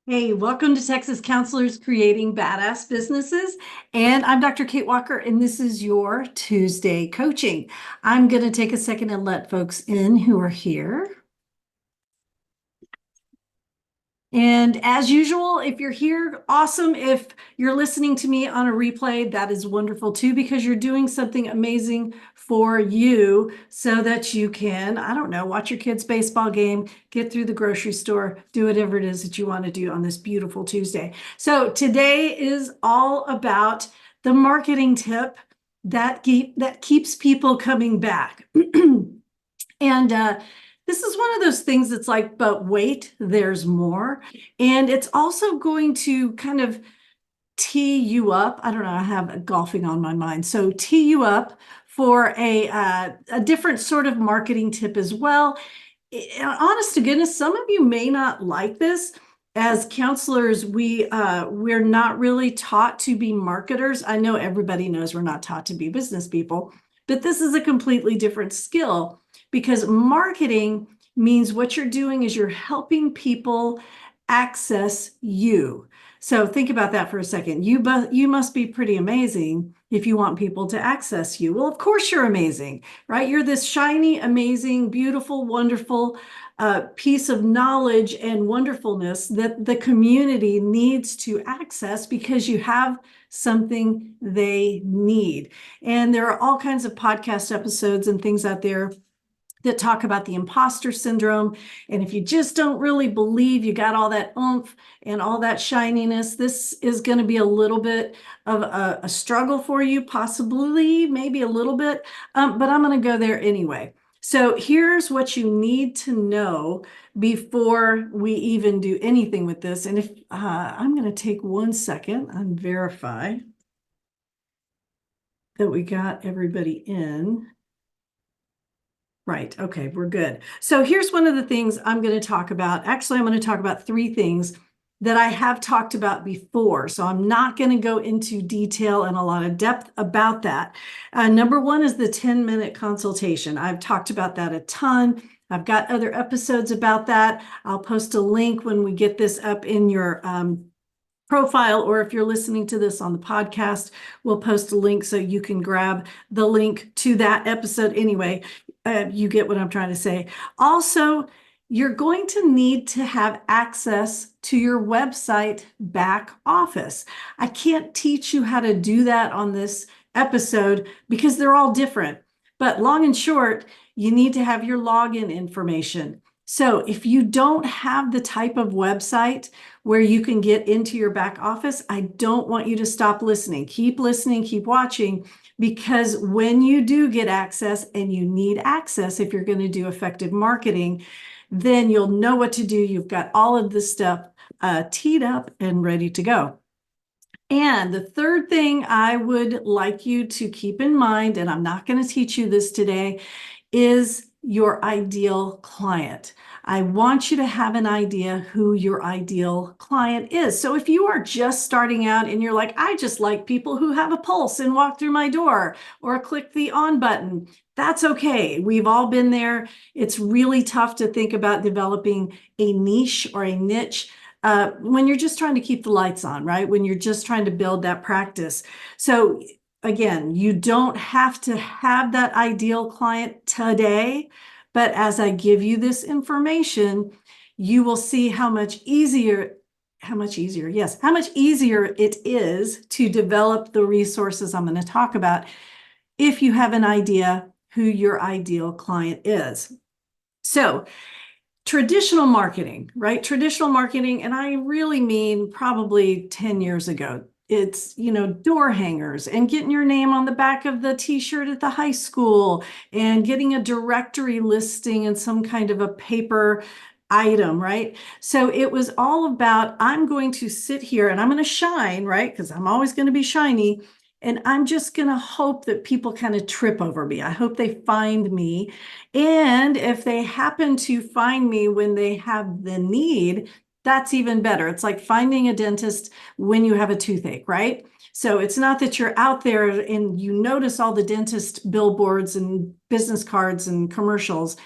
Hey, welcome to Texas Counselors Creating Badass Businesses. And I'm Dr. Kate Walker, and this is your Tuesday coaching. I'm going to take a second and let folks in who are here. And as usual, if you're here, awesome. If you're listening to me on a replay, that is wonderful too, because you're doing something amazing for you so that you can, I don't know, watch your kids' baseball game, get through the grocery store, do whatever it is that you want to do on this beautiful Tuesday. So today is all about the marketing tip that keeps people coming back. And this is one of those things that's like, but wait, there's more. And it's also going to kind of tee you up. I don't know, I have golfing on my mind. So tee you up for a different sort of marketing tip as well. Honest to goodness, some of you may not like this. As counselors, we're not really taught to be marketers. I know everybody knows we're not taught to be business people, but this is a completely different skill because marketing means what you're doing is you're helping people access you. So think about that for a second. You must be pretty amazing if you want people to access you. Well, of course you're amazing, right? You're this shiny, amazing, beautiful, wonderful piece of knowledge and wonderfulness that the community needs to access because you have something they need. And there are all kinds of podcast episodes and things out there that talk about the imposter syndrome. And if you just don't really believe you got all that oomph and all that shininess, this is going to be a little bit of a struggle for you, possibly, maybe a little bit, but I'm going to go there anyway. So here's what you need to know before we even do anything with this. And if I'm going to take 1 second and verify that we got everybody in. Right. Okay, we're good. So here's one of the things I'm going to talk about. Actually, I'm going to talk about 3 things that I have talked about before. So I'm not going to go into detail and a lot of depth about that. Number 1 is the 10-minute consultation. I've talked about that a ton. I've got other episodes about that. I'll post a link when we get this up in your profile, or if you're listening to this on the podcast, we'll post a link so you can grab the link to that episode anyway. You get what I'm trying to say. Also, you're going to need to have access to your website back office. I can't teach you how to do that on this episode because they're all different. But long and short, you need to have your login information. So if you don't have the type of website where you can get into your back office, I don't want you to stop listening. Keep listening, keep watching, because when you do get access, and you need access if you're going to do effective marketing, then you'll know what to do. You've got all of this stuff teed up and ready to go. And the third thing I would like you to keep in mind, and I'm not going to teach you this today, is your ideal client. I want you to have an idea who your ideal client is. So if you are just starting out and you're like, I just like people who have a pulse and walk through my door or click the on button, that's okay. We've all been there. It's really tough to think about developing a niche or a niche when you're just trying to keep the lights on, right? When you're just trying to build that practice. So again, you don't have to have that ideal client today, but as I give you this information, you will see how much easier it is to develop the resources I'm going to talk about if you have an idea who your ideal client is. So traditional marketing, right? Traditional marketing, and I really mean probably 10 years ago. It's, door hangers and getting your name on the back of the t-shirt at the high school and getting a directory listing in some kind of a paper item, right? So it was all about, I'm going to sit here and I'm going to shine, right? Because I'm always going to be shiny. And I'm just going to hope that people kind of trip over me. I hope they find me. And if they happen to find me when they have the need, that's even better. It's like finding a dentist when you have a toothache, right? So it's not that you're out there and you notice all the dentist billboards and business cards and commercials,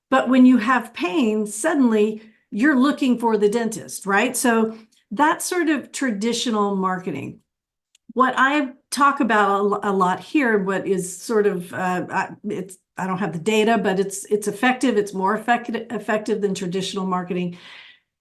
but when you have pain, suddenly you're looking for the dentist, right? So That's sort of traditional marketing. What I talk about a lot here, what is sort of, I don't have the data, but it's effective. It's more effective than traditional marketing,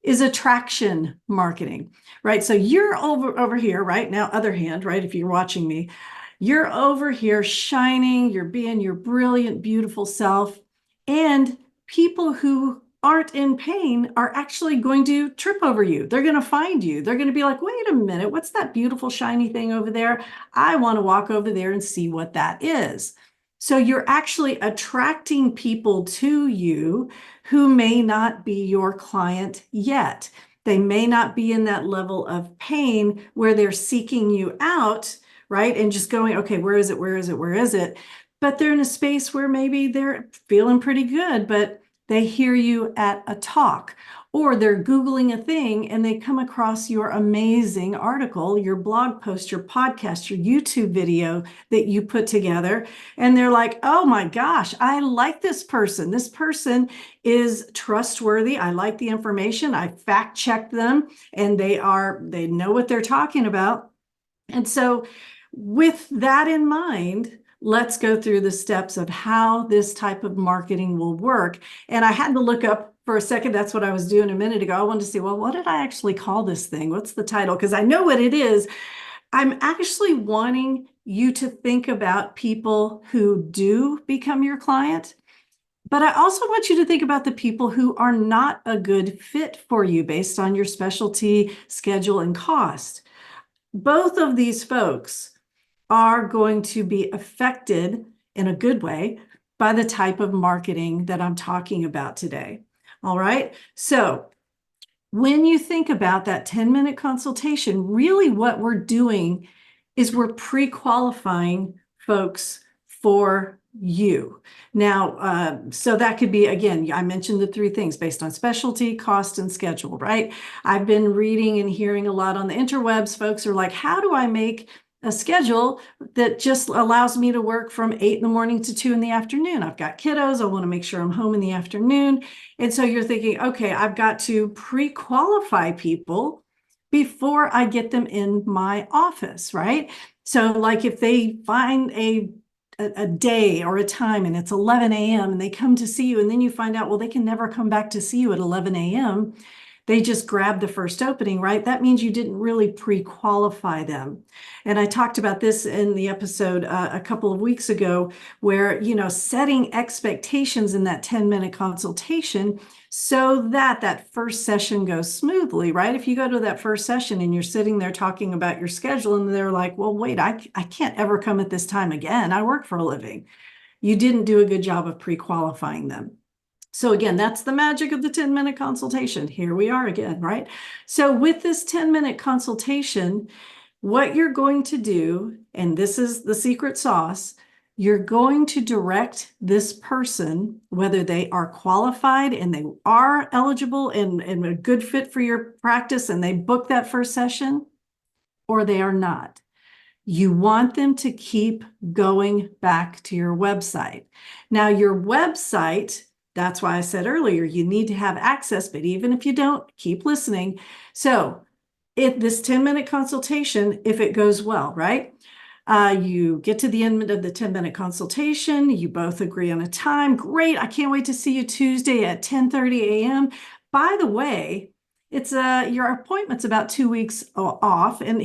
is attraction marketing, right? So you're over here right now, other hand, right? If you're watching me, you're over here shining, you're being your brilliant, beautiful self. And people who aren't in pain are actually going to trip over you. They're going to find you. They're going to be like, wait a minute, what's that beautiful, shiny thing over there? I want to walk over there and see what that is. So you're actually attracting people to you who may not be your client yet. They may not be in that level of pain where they're seeking you out, right? And just going, okay, where is it? Where is it? Where is it? But they're in a space where maybe they're feeling pretty good, but they hear you at a talk, or they're Googling a thing and they come across your amazing article, your blog post, your podcast, your YouTube video that you put together. And they're like, oh my gosh, I like this person. This person is trustworthy. I like the information. I fact checked them and they know what they're talking about. And so with that in mind, let's go through the steps of how this type of marketing will work. And I had to look up for a second. That's what I was doing a minute ago. I wanted to see, well, what did I actually call this thing? What's the title? Because I know what it is. I'm actually wanting you to think about people who do become your client. But I also want you to think about the people who are not a good fit for you based on your specialty, schedule, and cost. Both of these folks are going to be affected in a good way by the type of marketing that I'm talking about today. All right. So when you think about that 10-minute consultation, really what we're doing is we're pre-qualifying folks for you. Now, so that could be, again, I mentioned the three things based on specialty, cost, and schedule, right? I've been reading and hearing a lot on the interwebs. Folks are like, how do I make a schedule that just allows me to work from 8 in the morning to 2 in the afternoon? I've got kiddos. I want to make sure I'm home in the afternoon. And so you're thinking, okay, I've got to pre-qualify people before I get them in my office, right? So like if they find a day or a time and it's 11 a.m. and they come to see you and then you find out, well, they can never come back to see you at 11 a.m. They just grabbed the first opening, right? That means you didn't really pre-qualify them. And I talked about this in the episode a couple of weeks ago where, setting expectations in that 10-minute consultation so that that first session goes smoothly, right? If you go to that first session and you're sitting there talking about your schedule and they're like, well, wait, I can't ever come at this time again. I work for a living. You didn't do a good job of pre-qualifying them. So again, that's the magic of the 10-minute consultation. Here we are again, right? So with this 10-minute consultation, what you're going to do, and this is the secret sauce, you're going to direct this person, whether they are qualified and they are eligible and a good fit for your practice and they book that first session, or they are not. You want them to keep going back to your website. Now, your website, that's why I said earlier, you need to have access, but even if you don't, keep listening. So if this 10-minute consultation, if it goes well, right? You get to the end of the 10-minute consultation, you both agree on a time. Great, I can't wait to see you Tuesday at 10:30 a.m. By the way, it's your appointment's about 2 weeks off. And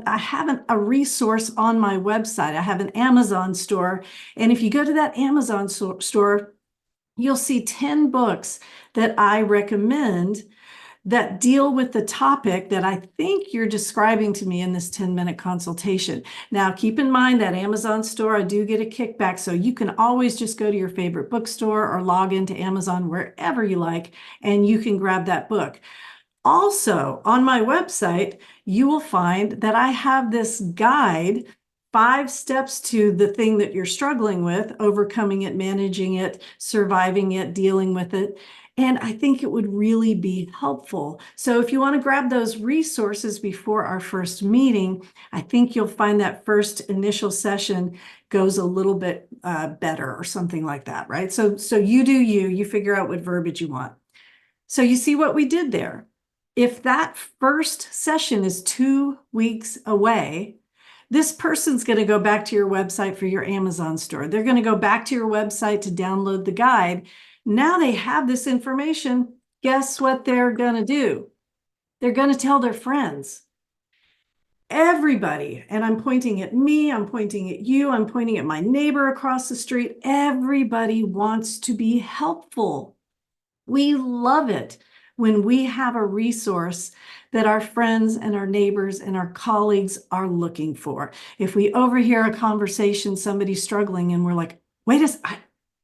I have a resource on my website. I have an Amazon store. And if you go to that Amazon store, you'll see 10 books that I recommend that deal with the topic that I think you're describing to me in this 10-minute consultation. Now, keep in mind that Amazon store, I do get a kickback, so you can always just go to your favorite bookstore or log into Amazon wherever you like, and you can grab that book. Also, on my website, you will find that I have this guide, 5 steps to the thing that you're struggling with, overcoming it, managing it, surviving it, dealing with it. And I think it would really be helpful. So if you want to grab those resources before our first meeting, I think you'll find that first initial session goes a little bit better or something like that, right? So you do you figure out what verbiage you want. So you see what we did there. If that first session is 2 weeks away, this person's going to go back to your website for your Amazon store. They're going to go back to your website to download the guide. Now they have this information. Guess what they're going to do? They're going to tell their friends. Everybody, and I'm pointing at me, I'm pointing at you, I'm pointing at my neighbor across the street. Everybody wants to be helpful. We love it when we have a resource that our friends and our neighbors and our colleagues are looking for. If we overhear a conversation, somebody's struggling, and we're like, wait a second,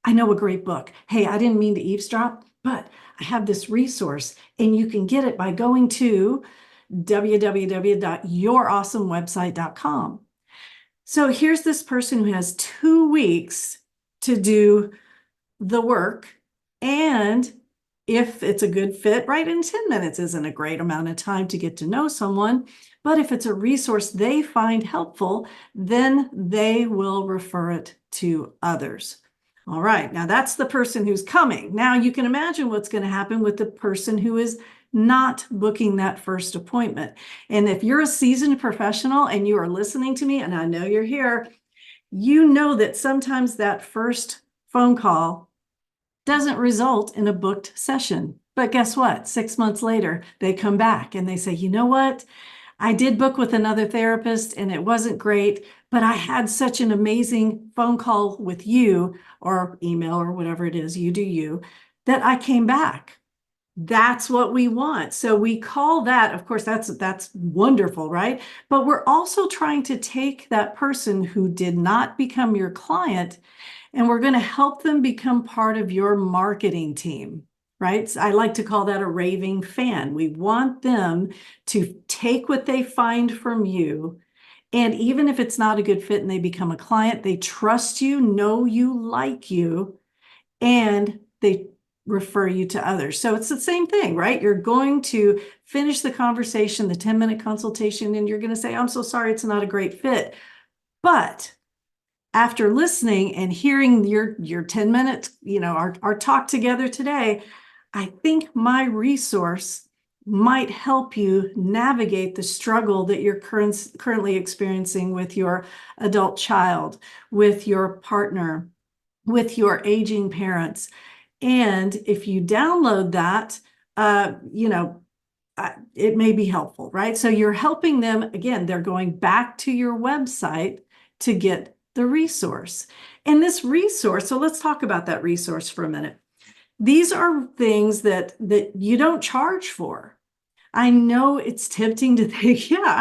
I know a great book. Hey, I didn't mean to eavesdrop, but I have this resource, and you can get it by going to www.yourawesomewebsite.com. So here's this person who has 2 weeks to do the work. And if it's a good fit, right, in 10 minutes isn't a great amount of time to get to know someone. But if it's a resource they find helpful, then they will refer it to others. All right, now that's the person who's coming. Now you can imagine what's going to happen with the person who is not booking that first appointment. And if you're a seasoned professional and you are listening to me, and I know you're here, you know that sometimes that first phone call doesn't result in a booked session. But guess what? 6 months later, they come back and they say, you know what? I did book with another therapist and it wasn't great, but I had such an amazing phone call with you or email or whatever it is, you do you, that I came back. That's what we want. So we call that, of course, that's wonderful, right? But we're also trying to take that person who did not become your client, and we're going to help them become part of your marketing team, right? So I like to call that a raving fan. We want them to take what they find from you, and even if it's not a good fit and they become a client, they trust you, know you, like you, and they refer you to others. So it's the same thing, right? You're going to finish the conversation, the 10-minute consultation, and you're going to say, I'm so sorry, it's not a great fit. But after listening and hearing your 10 minutes, our talk together today, I think my resource might help you navigate the struggle that you're currently experiencing with your adult child, with your partner, with your aging parents. And if you download that, it may be helpful, right? So you're helping them. Again, they're going back to your website to get the resource. And this resource, so let's talk about that resource for a minute. These are things that you don't charge for. I know it's tempting to think, yeah,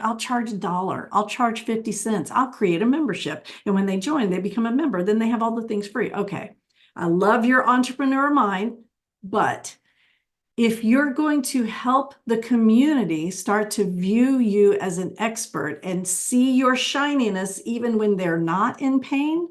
I'll charge $1. I'll charge 50 cents. I'll create a membership. And when they join, they become a member. Then they have all the things free. Okay. I love your entrepreneur mind, but if you're going to help the community start to view you as an expert and see your shininess even when they're not in pain,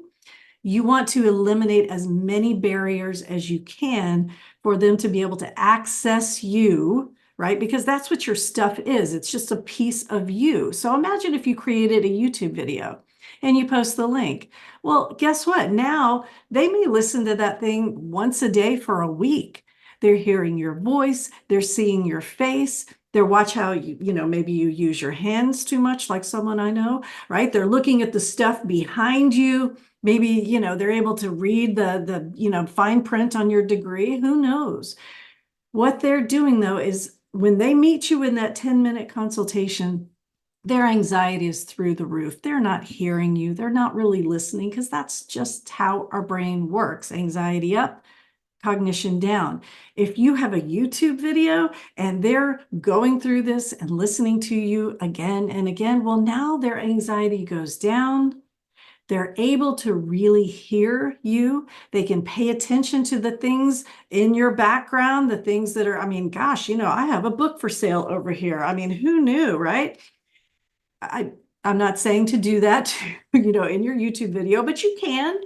you want to eliminate as many barriers as you can for them to be able to access you, right? Because that's what your stuff is. It's just a piece of you. So imagine if you created a YouTube video and you post the link. Well, guess what? Now they may listen to that thing once a day for a week. They're hearing your voice. They're seeing your face. They're watch how maybe you use your hands too much, like someone I know, right? They're looking at the stuff behind you. Maybe, they're able to read the fine print on your degree. Who knows? What they're doing, though, is when they meet you in that 10-minute consultation, their anxiety is through the roof. They're not hearing you. They're not really listening, because that's just how our brain works. Anxiety up, cognition down. If you have a YouTube video and they're going through this and listening to you again and again, well, now their anxiety goes down. They're able to really hear you. They can pay attention to the things in your background, the things that are, gosh, I have a book for sale over here. Who knew, right? I'm not saying to do that, in your YouTube video, but you can.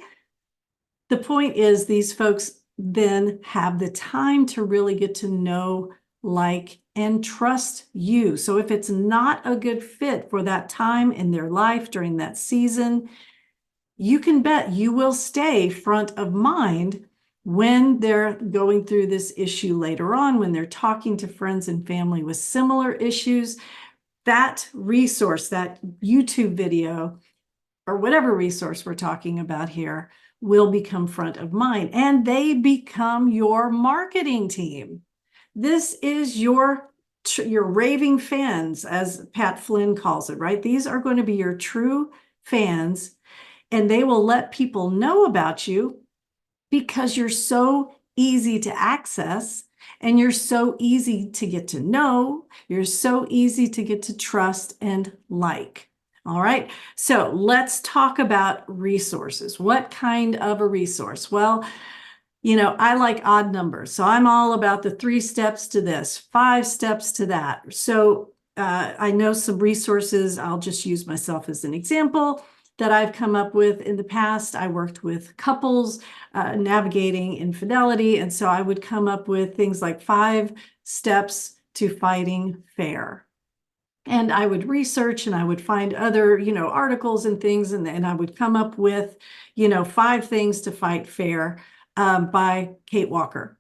The point is, these folks then have the time to really get to know, like, and trust you. So if it's not a good fit for that time in their life during that season, you can bet you will stay front of mind when they're going through this issue later on, when they're talking to friends and family with similar issues, that resource, that YouTube video, or whatever resource we're talking about here, will become front of mind, and they become your marketing team. This is your raving fans, as Pat Flynn calls it, right? These are going to be your true fans, and they will let people know about you because you're so easy to access and you're so easy to get to know. You're so easy to get to trust and like. All right, so let's talk about resources. What kind of a resource? Well, you know, I like odd numbers. So I'm all about the 3 steps to this, 5 steps to that. So I know some resources. I'll just use myself as an example that I've come up with in the past. I worked with couples navigating infidelity. And so I would come up with things like 5 steps to fighting fair. And I would research and I would find other, articles and things, and I would come up with, 5 things to fight fair by Kate Walker.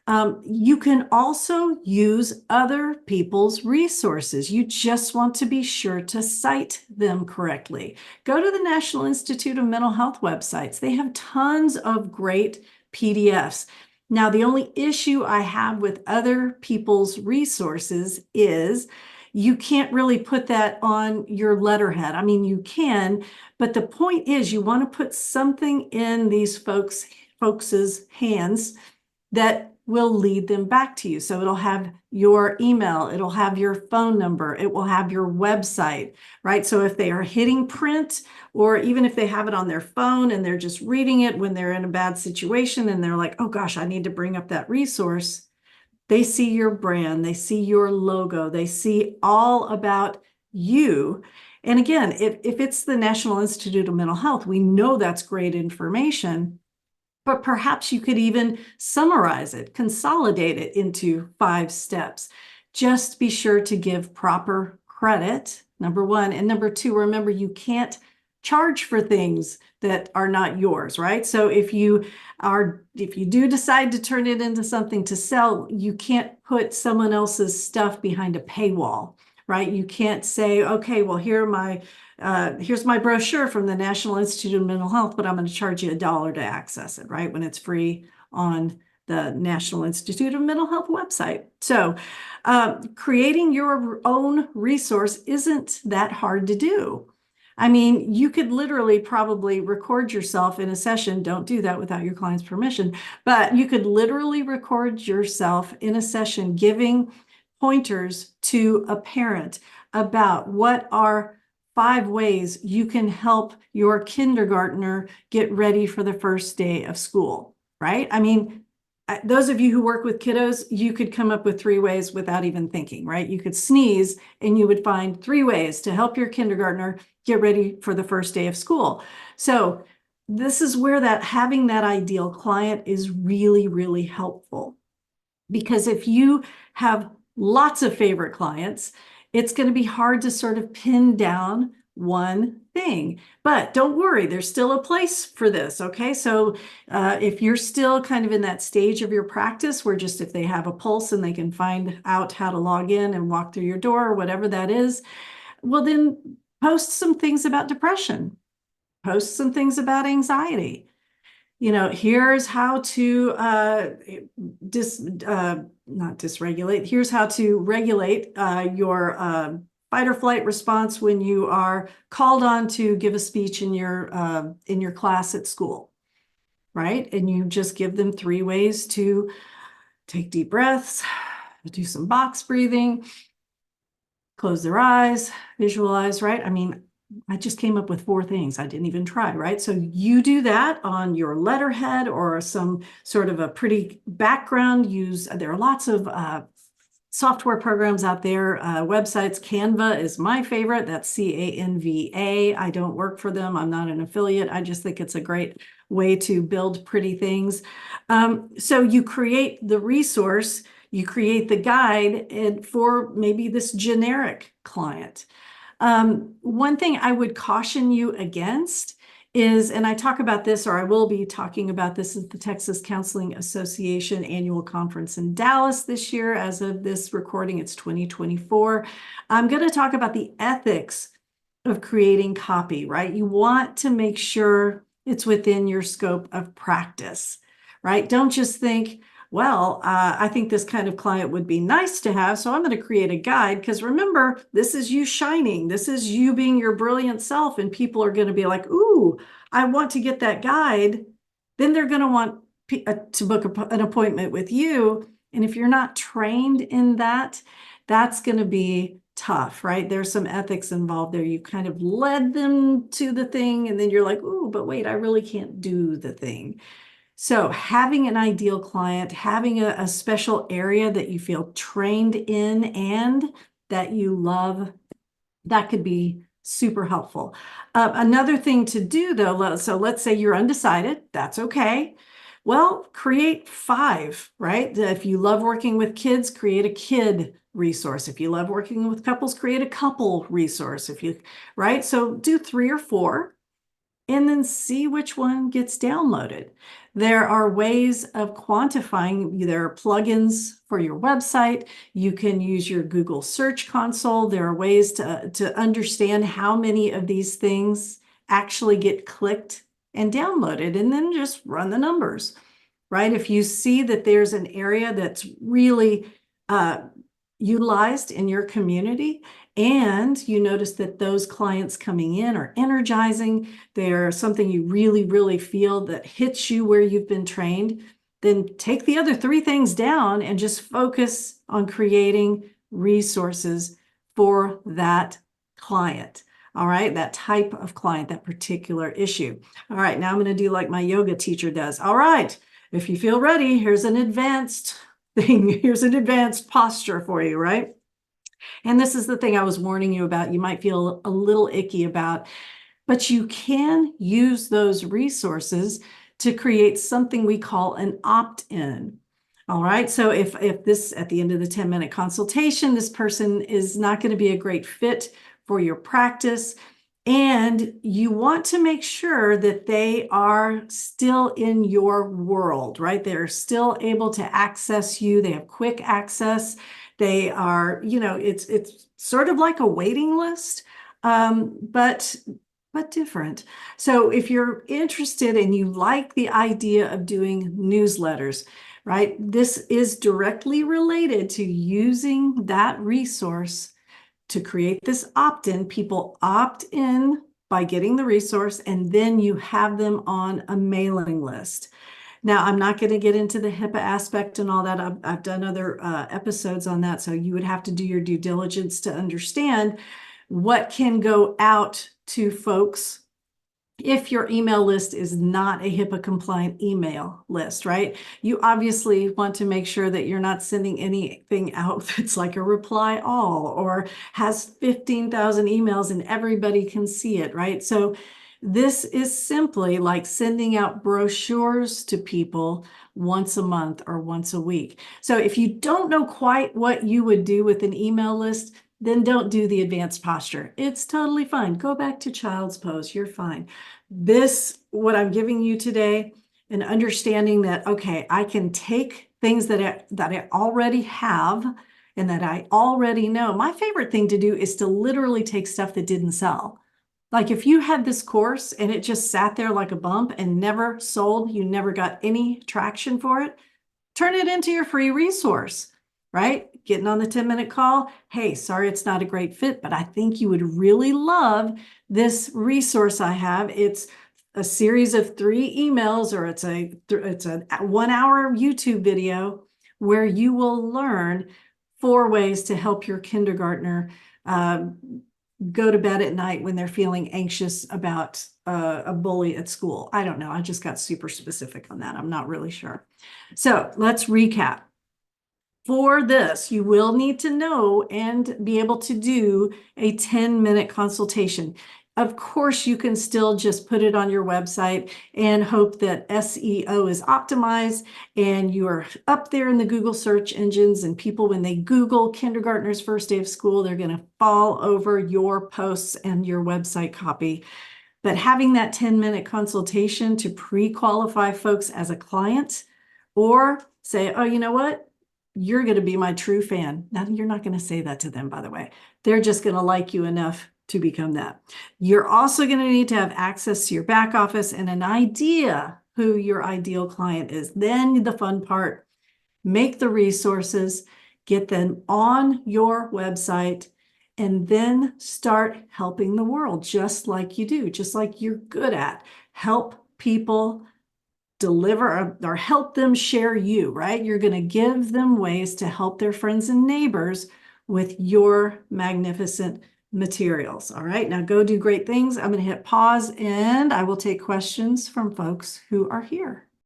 You can also use other people's resources. You just want to be sure to cite them correctly. Go to the National Institute of Mental Health websites. They have tons of great PDFs. Now, the only issue I have with other people's resources is you can't really put that on your letterhead. I mean, you can, but the point is you want to put something in these folks' hands that will lead them back to you. So it'll have your email, it'll have your phone number, it will have your website, right? So if they are hitting print, or even if they have it on their phone and they're just reading it when they're in a bad situation and they're like, oh gosh, I need to bring up that resource, they see your brand, they see your logo, they see all about you. And again, if it's the National Institute of Mental Health, we know that's great information, but perhaps you could even summarize it, consolidate it into 5 steps. Just be sure to give proper credit, number 1. And number 2, remember, you can't charge for things that are not yours, right? So if you do decide to turn it into something to sell, you can't put someone else's stuff behind a paywall, right? You can't say, okay, well, here's my brochure from the National Institute of Mental Health, but I'm going to charge you $1 to access it, right? When it's free on the National Institute of Mental Health website. So creating your own resource isn't that hard to do. I mean, you could literally probably record yourself in a session. Don't do that without your client's permission, but you could literally record yourself in a session giving pointers to a parent about what are 5 ways you can help your kindergartner get ready for the first day of school, right? I mean, those of you who work with kiddos, you could come up with 3 ways without even thinking, right? You could sneeze and you would find 3 ways to help your kindergartner get ready for the first day of school. So this is where having that ideal client is really, really helpful. Because if you have lots of favorite clients, it's going to be hard to sort of pin down one thing. But don't worry, there's still a place for this, okay? So if you're still kind of in that stage of your practice where just if they have a pulse and they can find out how to log in and walk through your door or whatever that is, well, then post some things about depression, post some things about anxiety. Here's how to not dysregulate. Here's how to regulate your fight or flight response when you are called on to give a speech in your class at school, right? And you just give them 3 ways to take deep breaths, do some box breathing, close their eyes, visualize, right? I mean, I just came up with 4 things. I didn't even try, right? So you do that on your letterhead or some sort of a pretty background. There are lots of software programs out there, websites. Canva is my favorite. That's Canva. I don't work for them. I'm not an affiliate. I just think it's a great way to build pretty things. So you create the resource, you create the guide for maybe this generic client. One thing I would caution you against is, and I talk about this, or I will be talking about this at the Texas Counseling Association annual conference in Dallas this year. As of this recording, it's 2024. I'm going to talk about the ethics of creating copy, right? You want to make sure it's within your scope of practice, right? Don't just think, well, I think this kind of client would be nice to have, so I'm going to create a guide. Because remember, this is you shining. This is you being your brilliant self, and people are going to be like, ooh, I want to get that guide. Then they're going to want to book an appointment with you. And if you're not trained in that, that's going to be tough, right? There's some ethics involved there. You kind of led them to the thing, and then you're like, ooh, but wait, I really can't do the thing. So having an ideal client, having a special area that you feel trained in and that you love, that could be super helpful. Another thing to do though, so let's say you're undecided, that's okay. Well, create 5, right? If you love working with kids, create a kid resource. If you love working with couples, create a couple resource. Right? So do 3 or 4 and then see which one gets downloaded. There are ways of quantifying. There are plugins for your website. You can use your Google Search Console. There are ways to understand how many of these things actually get clicked and downloaded, and then just run the numbers, right? If you see that there's an area that's really utilized in your community, and you notice that those clients coming in are energizing, they're something you really, really feel that hits you where you've been trained, then take the other 3 things down and just focus on creating resources for that client. All right, that type of client, that particular issue. All right, now I'm going to do like my yoga teacher does. All right, if you feel ready, here's an advanced thing. Here's an advanced posture for you, right? And this is the thing I was warning you about. You might feel a little icky about, but you can use those resources to create something we call an opt-in. All right. So if this, at the end of the 10-minute consultation, this person is not going to be a great fit for your practice, and you want to make sure that they are still in your world, right? They're still able to access you. They have quick access. They are, it's sort of like a waiting list, but different. So if you're interested and you like the idea of doing newsletters, right, this is directly related to using that resource to create this opt-in. People opt in by getting the resource, and then you have them on a mailing list. Now, I'm not going to get into the HIPAA aspect and all that. I've done other episodes on that, so you would have to do your due diligence to understand what can go out to folks if your email list is not a HIPAA compliant email list, right? You obviously want to make sure that you're not sending anything out that's like a reply all or has 15,000 emails and everybody can see it, right? So this is simply like sending out brochures to people once a month or once a week. So if you don't know quite what you would do with an email list, then don't do the advanced posture. It's totally fine. Go back to child's pose. You're fine. What I'm giving you today, an understanding that, okay, I can take things that I already have and that I already know. My favorite thing to do is to literally take stuff that didn't sell. Like if you had this course and it just sat there like a bump and never sold, you never got any traction for it, turn it into your free resource, right? Getting on the 10-minute call. Hey, sorry, it's not a great fit, but I think you would really love this resource I have. It's a series of 3 emails, or it's a 1-hour YouTube video where you will learn 4 ways to help your kindergartner go to bed at night when they're feeling anxious about a bully at school. I don't know. I just got super specific on that. I'm not really sure. So let's recap. For this, you will need to know and be able to do a 10-minute consultation. Of course, you can still just put it on your website and hope that SEO is optimized and you are up there in the Google search engines, and people, when they Google kindergartner's first day of school, they're going to fall over your posts and your website copy. But having that 10-minute consultation to pre-qualify folks as a client, or say, oh, you know what? You're going to be my true fan. Now, you're not going to say that to them, by the way. They're just going to like you enough to become that. You're also going to need to have access to your back office and an idea who your ideal client is. Then the fun part, make the resources, get them on your website, and then start helping the world just like you do, just like you're good at. Help people deliver or help them share you, right? You're going to give them ways to help their friends and neighbors with your magnificent materials. All right, now go do great things. I'm going to hit pause and I will take questions from folks who are here.